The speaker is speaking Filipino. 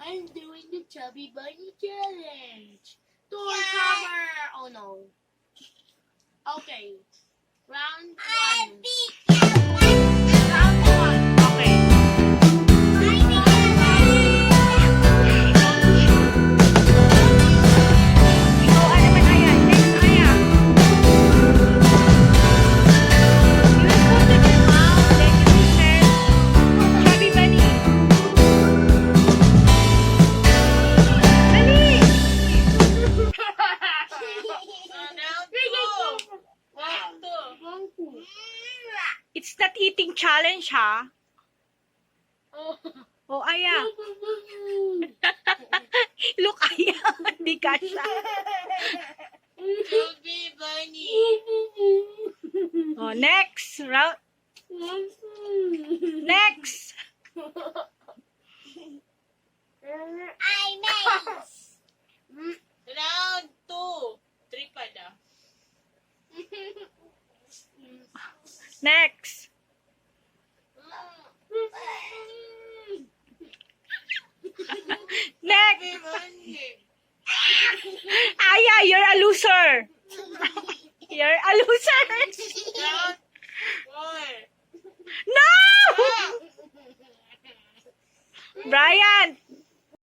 I'm doing the Chubby Bunny Challenge. Door cover. Oh no. Okay. Round one. Round one. Okay. Ikaw, ano man, Aya? Next, Aya. You will put it in your mouth, then you will say, Chubby Bunny. Dali! It's not eating challenge, ha? Oh, Aya. Look, Aya. Hindi ka siya. Chubby Bunny. Oh, next. Next. I made. Round 2. 3 pa na. Next. Next. Chubby Bunny. Aya, you're a loser. You're a loser.